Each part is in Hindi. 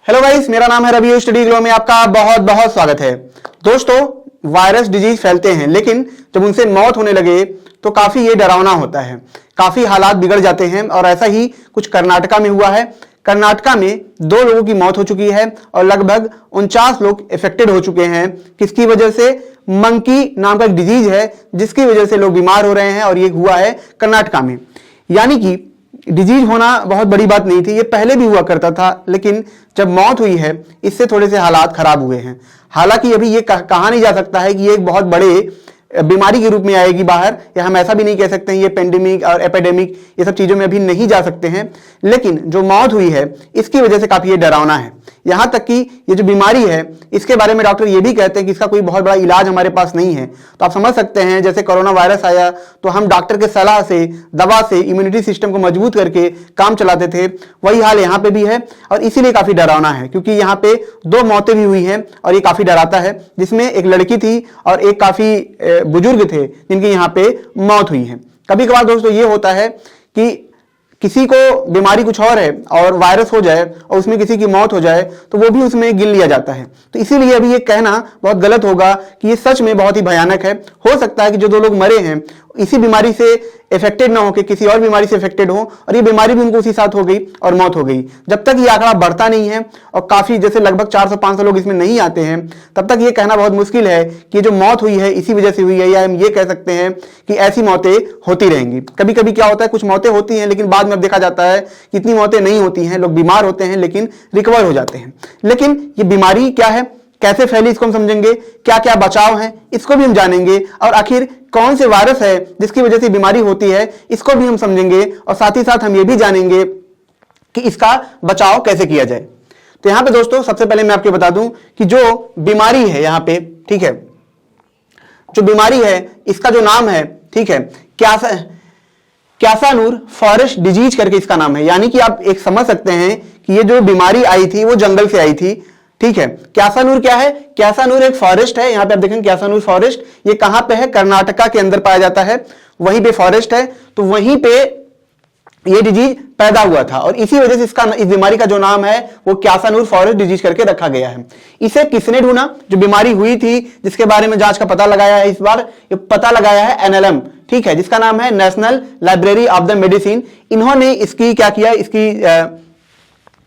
हेलो गाइस, मेरा नाम है रवि। स्टडी ग्लो में आपका बहुत बहुत स्वागत है। दोस्तों, वायरस डिजीज फैलते हैं, लेकिन जब उनसे मौत होने लगे तो काफी ये डरावना होता है, काफी हालात बिगड़ जाते हैं। और ऐसा ही कुछ कर्नाटका में हुआ है। कर्नाटका में 2 लोगों की मौत हो चुकी है और लगभग 49 लोग इफेक्टेड हो चुके हैं। किसकी वजह से? मंकी नाम का एक डिजीज है जिसकी वजह से लोग बीमार हो रहे हैं, और ये हुआ है कर्नाटका में। यानी कि डिजीज होना बहुत बड़ी बात नहीं थी, ये पहले भी हुआ करता था, लेकिन जब मौत हुई है इससे थोड़े से हालात खराब हुए हैं। हालांकि अभी ये कहा नहीं जा सकता है कि ये एक बहुत बड़े बीमारी के रूप में आएगी बाहर, या हम ऐसा भी नहीं कह सकते हैं ये पेंडेमिक और एपिडेमिक, ये सब चीजों में अभी नहीं जा सकते हैं। लेकिन जो मौत हुई है इसकी वजह से काफी ये डरावना है। यहां तक कि ये जो बीमारी है इसके बारे में डॉक्टर ये भी कहते हैं कि इसका कोई बहुत बड़ा इलाज हमारे पास नहीं है। तो आप समझ सकते हैं, जैसे कोरोना वायरस आया तो हम डॉक्टर के सलाह से, दवा से इम्यूनिटी सिस्टम को मजबूत करके काम चलाते थे, वही हाल यहाँ पे भी है। और इसीलिए काफी डरावना है, क्योंकि यहाँ पे 2 मौतें भी हुई हैं और ये काफी डराता है, जिसमें एक लड़की थी और एक काफी बुजुर्ग थे जिनकी यहाँ पे मौत हुई है। कभी कभार दोस्तों ये होता है कि किसी को बीमारी कुछ और है और वायरस हो जाए और उसमें किसी की मौत हो जाए तो वो भी उसमें गिन लिया जाता है। तो इसीलिए अभी ये कहना बहुत गलत होगा कि ये सच में बहुत ही भयानक है। हो सकता है कि जो 2 लोग मरे हैं इसी बीमारी से इफेक्टेड ना होकर किसी और बीमारी से इफेक्टेड हो, और ये बीमारी भी उनको उसी साथ हो गई और मौत हो गई। जब तक ये आंकड़ा बढ़ता नहीं है और काफी जैसे लगभग 400-500 लोग इसमें नहीं आते हैं, तब तक ये कहना बहुत मुश्किल है कि जो मौत हुई है इसी वजह से हुई है, या हम ये कह सकते हैं कि ऐसी मौतें होती रहेंगी। कभी कभी क्या होता है, कुछ मौतें होती हैं लेकिन बाद में अब देखा जाता है कि इतनी मौतें नहीं होती हैं, लोग बीमार होते हैं लेकिन रिकवर हो जाते हैं। लेकिन ये बीमारी क्या है, कैसे फैली, इसको हम समझेंगे। क्या क्या बचाव है इसको भी हम जानेंगे, और आखिर कौन से वायरस है जिसकी वजह से बीमारी होती है इसको भी हम समझेंगे, और साथ ही साथ हम ये भी जानेंगे कि इसका बचाव कैसे किया जाए। तो यहां पे दोस्तों सबसे पहले मैं आपको बता दूं कि जो बीमारी है यहां पे, ठीक है, जो बीमारी है इसका जो नाम है, ठीक है, क्यासानूर फॉरेस्ट डिजीज करके इसका नाम है। यानी कि आप एक समझ सकते हैं कि ये जो बीमारी आई थी वो जंगल से आई थी, ठीक है। क्यासानूर क्या है? क्यासानूर एक फॉरेस्ट है। यहां पे आप देखेंगे क्यासानूर फॉरेस्ट, ये कहां पे है? कर्नाटका के अंदर पाया जाता है, वहीं पे फॉरेस्ट है। तो वहीं पे ये डिजीज पैदा हुआ था, और इसी वजह से इस बीमारी का जो नाम है वो क्यासानूर फॉरेस्ट डिजीज करके रखा गया है। इसे किसने ढूंढा? जो बीमारी हुई थी जिसके बारे में जांच का पता लगाया है, इस बार ये पता लगाया है NLM, ठीक है, जिसका नाम है national library of the medicine. इन्होंने इसकी क्या किया, इसकी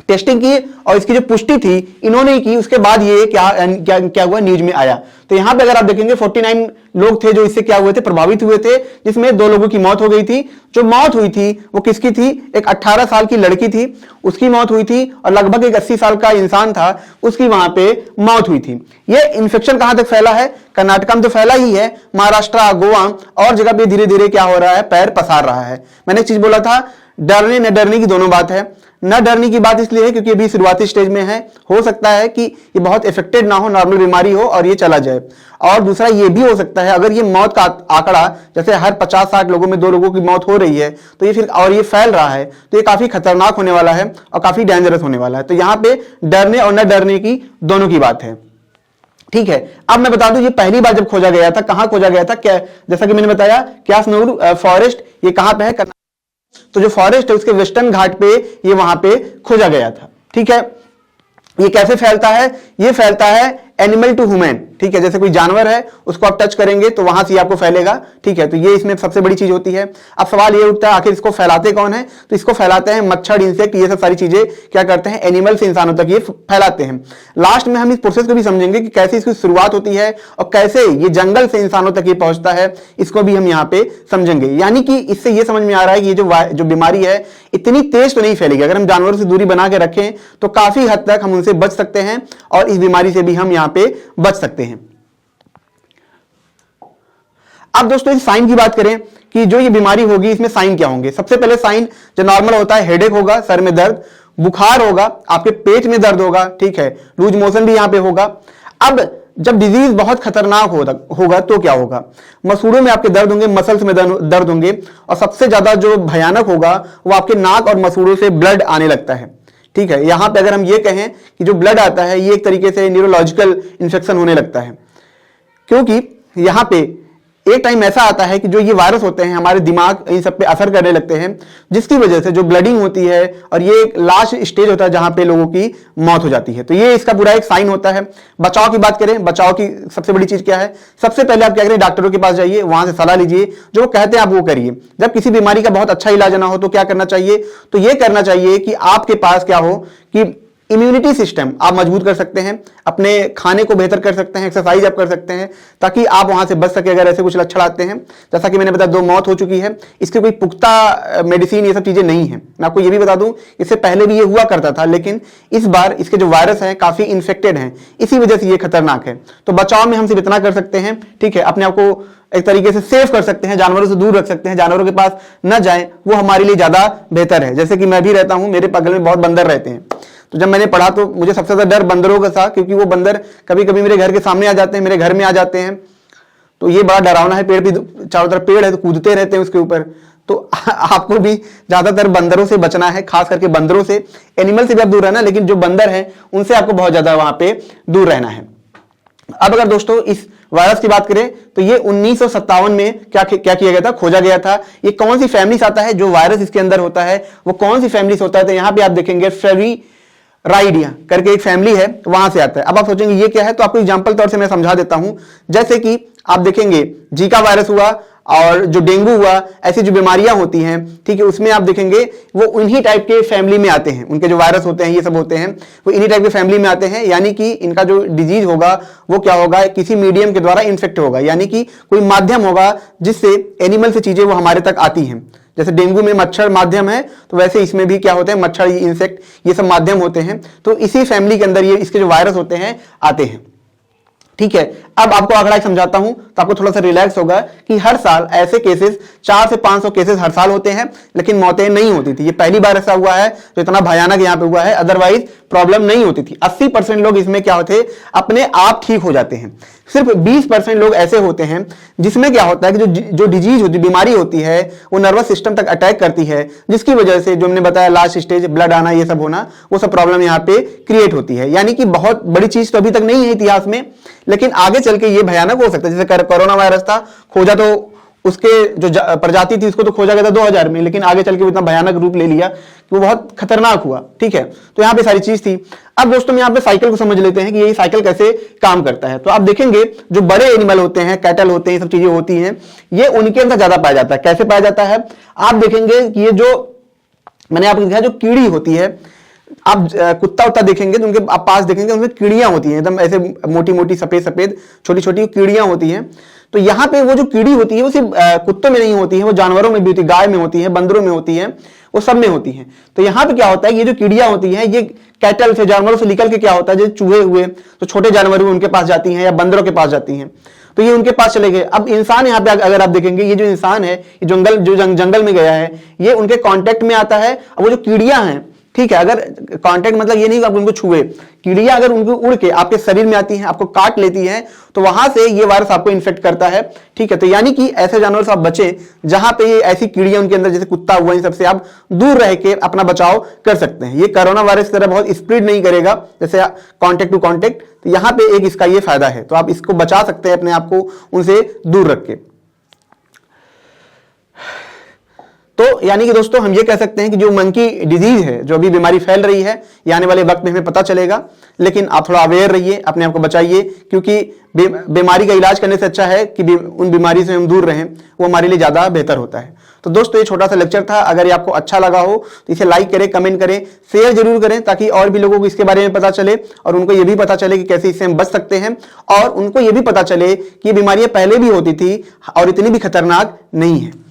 टेस्टिंग की, और इसकी जो पुष्टि थी इन्होंने ही की। उसके बाद ये क्या हुआ, न्यूज में आया। तो यहां पे अगर आप देखेंगे 49 लोग थे जो इससे क्या हुए थे, प्रभावित हुए थे, जिसमें 2 लोगों की मौत हो गई थी। जो मौत हुई थी वो किसकी थी? एक 18 साल की लड़की थी, उसकी मौत हुई थी, और लगभग एक 80 साल का इंसान था, उसकी वहां पे मौत हुई थी। ये इन्फेक्शन कहां तक फैला है? कर्नाटका में तो फैला ही है, महाराष्ट्र, गोवा और जगह पे धीरे धीरे क्या हो रहा है, पैर पसार रहा है। मैंने एक चीज बोला था, डरने न डरने की दोनों बात है। न डरने की बात इसलिए है क्योंकि अभी शुरुआती स्टेज में है, हो सकता है कि ये बहुत इफेक्टेड ना हो, नॉर्मल बीमारी हो और ये चला जाए। और दूसरा ये भी हो सकता है, अगर ये मौत का आंकड़ा जैसे हर 50-60 लोगों में 2 लोगों की मौत हो रही है, तो ये फिर और ये फैल रहा है, तो ये काफी खतरनाक होने वाला है और काफी डेंजरस होने वाला है। तो यहाँ पे डरने और न डरने की दोनों की बात है, ठीक है। अब मैं बता दूं, ये पहली बार जब खोजा गया था, कहां खोजा गया था, क्या, जैसा कि मैंने बताया, क्यासानूर फॉरेस्ट, ये कहां पे है? तो जो फॉरेस्ट है उसके वेस्टर्न घाट पे ये वहां पे खोजा गया था, ठीक है। ये कैसे फैलता है? ये फैलता है एनिमल टू ह्यूमन, ठीक है। जैसे कोई जानवर है उसको आप टच करेंगे तो वहां से आपको फैलेगा, ठीक है। तो ये इसमें सबसे बड़ी चीज होती है। अब सवाल ये उठता है, आखिर इसको फैलाते कौन है? तो इसको फैलाते हैं मच्छर, इंसेक्ट, ये सब सारी चीजें क्या करते हैं, एनिमल से इंसानों तक ये फैलाते हैं। लास्ट में हम इस प्रोसेस को भी समझेंगे कि कैसे इसकी शुरुआत होती है और कैसे ये जंगल से इंसानों तक ये पहुंचता है, इसको भी हम यहाँ पे समझेंगे। यानी कि इससे ये समझ में आ रहा है कि ये जो बीमारी है इतनी तेज तो नहीं फैलेगी। अगर हम जानवरों से दूरी बना के रखें तो काफी हद तक हम उनसे बच सकते हैं, और इस बीमारी से भी हम यहाँ पे बच सकते हैं। अब दोस्तों इस साइन की बात करें कि जो ये बीमारी होगी इसमें साइन क्या होंगे। सबसे पहले साइन जो नॉर्मल होता है, हेडेक होगा, सर में दर्द, बुखार होगा, आपके पेट में दर्द होगा, ठीक है, लूज मोशन भी यहां पे होगा। अब जब डिजीज बहुत खतरनाक होगा तो क्या होगा? मसूड़ों में आपके दर्द होंगे, मसल्स में दर्द होंगे, और सबसे ज्यादा जो भयानक होगा वो आपके नाक और मसूड़ों से ब्लड आने लगता है, ठीक है। यहां पे अगर हम ये कहें कि जो ब्लड आता है ये एक तरीके से न्यूरोलॉजिकल इंफेक्शन होने लगता है, क्योंकि यहां पे एक टाइम ऐसा आता है कि जो ये वायरस होते हैं हमारे दिमाग इन सब पे असर करने लगते हैं, जिसकी वजह से जो ब्लडिंग होती है और ये एक लास्ट स्टेज होता है जहां पे लोगों की मौत हो जाती है। तो ये इसका पूरा एक साइन होता है। बचाव की बात करें, बचाव की सबसे बड़ी चीज क्या है? सबसे पहले आप क्या करें, डॉक्टरों के पास जाइए, वहां से सलाह लीजिए, जो वो कहते हैं आप वो करिए। जब किसी बीमारी का बहुत अच्छा इलाज ना हो तो क्या करना चाहिए? तो ये करना चाहिए कि आपके पास क्या हो कि इम्यूनिटी सिस्टम आप मजबूत कर सकते हैं, अपने खाने को बेहतर कर सकते हैं, एक्सरसाइज आप कर सकते हैं, ताकि आप वहां से बच सके अगर ऐसे कुछ लक्षण आते हैं। जैसा कि मैंने बताया 2 मौत हो चुकी है, इसकी कोई पुख्ता मेडिसिन ये सब चीजें नहीं है। मैं आपको ये भी बता दूं, इससे पहले भी ये हुआ करता था, लेकिन इस बार इसके जो वायरस हैं काफी इन्फेक्टेड हैं, इसी वजह से ये खतरनाक है। तो बचाव में हम सिर्फ इतना कर सकते हैं, ठीक है, अपने आप को एक तरीके से सेफ कर सकते हैं, जानवरों से दूर रख सकते हैं, जानवरों के पास न जाएं, वो हमारे लिए ज्यादा बेहतर है। जैसे कि मैं भी रहता हूं, मेरे बगल में बहुत बंदर रहते हैं, तो जब मैंने पढ़ा तो मुझे सबसे ज्यादा डर बंदरों का था, क्योंकि वो बंदर कभी कभी मेरे घर के सामने आ जाते हैं, मेरे घर में आ जाते हैं, तो ये बड़ा डरावना है। पेड़ भी चारों तरफ पेड़ है तो कूदते रहते हैं उसके ऊपर। तो आपको भी ज्यादातर बंदरों से बचना है, खास करके बंदरों से। एनिमल से भी आप दूर रहना, लेकिन जो बंदर है उनसे आपको बहुत ज्यादा वहां पे दूर रहना है। अब अगर दोस्तों इस वायरस की बात करें तो ये 1957 में क्या किया गया था, खोजा गया था। ये कौन सी फैमिली आता है, जो वायरस इसके अंदर होता है वो कौन सी फैमिली होता है? तो यहां पे आप देखेंगे फेविराइडिया करके एक फैमिली है, वहां से आता है। अब आप सोचेंगे ये क्या है, तो आपको एग्जांपल तौर से मैं समझा देता हूं। जैसे कि आप देखेंगे जीका वायरस हुआ और जो डेंगू हुआ, ऐसी जो बीमारियां होती हैं, ठीक है, उसमें आप देखेंगे वो उन्हीं टाइप के फैमिली में आते हैं। उनके जो वायरस होते हैं ये सब होते हैं वो इन्हीं टाइप के फैमिली में आते हैं, यानी कि इनका जो डिजीज होगा वो क्या होगा, किसी मीडियम के द्वारा इन्फेक्ट होगा, यानी कि कोई माध्यम होगा जिससे एनिमल से चीजें वो हमारे तक आती हैं। जैसे डेंगू में मच्छर माध्यम है, तो वैसे इसमें भी क्या होते हैं, मच्छर, इंसेक्ट, ये सब माध्यम होते हैं। तो इसी फैमिली के अंदर ये इसके जो वायरस होते हैं आते हैं, ठीक है। अब आपको आंकड़ा समझाता हूं तो आपको थोड़ा सा रिलैक्स होगा कि हर साल ऐसे केसेस 400 से 500 केसेस हर साल होते हैं, लेकिन मौतें नहीं होती थी। ये पहली बार ऐसा हुआ है जो इतना भयानक यहां पे हुआ है, अदरवाइज प्रॉब्लम नहीं होती थी। 80% लोग इसमें क्या होते हैं, अपने आप ठीक हो जाते हैं। सिर्फ 20% लोग ऐसे होते हैं जिसमें क्या होता है कि जो डिजीज होती, बीमारी होती है, वो नर्वस सिस्टम तक अटैक करती है, जिसकी वजह से जो हमने बताया लास्ट स्टेज, ब्लड आना, ये सब होना, वो सब प्रॉब्लम यहाँ पे क्रिएट होती है। यानी कि बहुत बड़ी चीज तो अभी तक नहीं है इतिहास में, लेकिन आगे चल के ये भयानक हो सकता है। जैसे कोरोना वायरस था, खोजा तो उसके जो प्रजाति थी उसको तो खोजा गया था 2000 में, लेकिन आगे चल के इतना भयानक रूप ले लिया कि वो बहुत खतरनाक हुआ, ठीक है। तो यहाँ पे सारी चीज थी। अब दोस्तों हम यहाँ पे साइकिल को समझ लेते हैं कि ये साइकिल कैसे काम करता है। तो आप देखेंगे जो बड़े एनिमल होते हैं, कैटल होते हैं, ये सब चीजें होती हैं, ये उनके अंदर ज्यादा पाया जाता है। कैसे पाया जाता है? आप देखेंगे कि ये जो मैंने आपको दिखाया, जो कीड़ी होती है, आप कुत्ता उत्ता देखेंगे तो उनके आप पास देखेंगे उनमें कीड़ियां होती हैं, एकदम ऐसे मोटी मोटी सफेद सफेद छोटी छोटी कीड़ियां होती हैं। तो यहाँ पे वो जो कीड़ी होती है वो सिर्फ कुत्तों में नहीं होती है, वो जानवरों में भी होती है, गाय में होती है, बंदरों में होती है, वो सब में होती है। तो यहाँ पे क्या होता है, ये जो कीड़ियां होती हैं ये कैटल से, जानवरों से निकल के क्या होता है, जो चूहे हुए तो छोटे जानवर हुए उनके पास जाती हैं, या बंदरों के पास जाती हैं, तो ये उनके पास चले गए। अब इंसान यहाँ पे अगर आप देखेंगे, ये जो इंसान है, ये जंगल में गया है, ये उनके कांटेक्ट में आता है। अब वो जो कीड़ियां हैं, ठीक है, अगर कांटेक्ट मतलब ये नहीं कि आप उनको छुए, कीड़ियां अगर उनको उड़ के आपके शरीर में आती हैं, आपको काट लेती हैं, तो वहां से ये वायरस आपको इन्फेक्ट करता है, ठीक है। तो यानी कि ऐसे जानवर से आप बचें जहां पे ये ऐसी कीड़ियां उनके अंदर, जैसे कुत्ता हुआ, इन सबसे आप दूर रह के अपना बचाव कर सकते हैं। ये कोरोना वायरस की तरह बहुत स्प्रेड नहीं करेगा जैसे कांटेक्ट टू कांटेक्ट। तो यहां पे एक इसका ये फायदा है, तो आप इसको बचा सकते हैं अपने आप को उनसे दूर रख के। तो यानी कि दोस्तों हम ये कह सकते हैं कि जो मंकी डिजीज है, जो अभी बीमारी फैल रही है, ये आने वाले वक्त में हमें पता चलेगा, लेकिन आप थोड़ा अवेयर रहिए, अपने आप को बचाइए, क्योंकि बीमारी का इलाज करने से अच्छा है कि उन बीमारी से हम दूर रहें, वो हमारे लिए ज्यादा बेहतर होता है। तो दोस्तों ये छोटा सा लेक्चर था, अगर ये आपको अच्छा लगा हो तो इसे लाइक करें, कमेंट करें, शेयर जरूर करें, ताकि और भी लोगों को इसके बारे में पता चले और उनको ये भी पता चले कि कैसे इससे हम बच सकते हैं, और उनको ये भी पता चले कि ये बीमारियां पहले भी होती थी और इतनी भी खतरनाक नहीं है।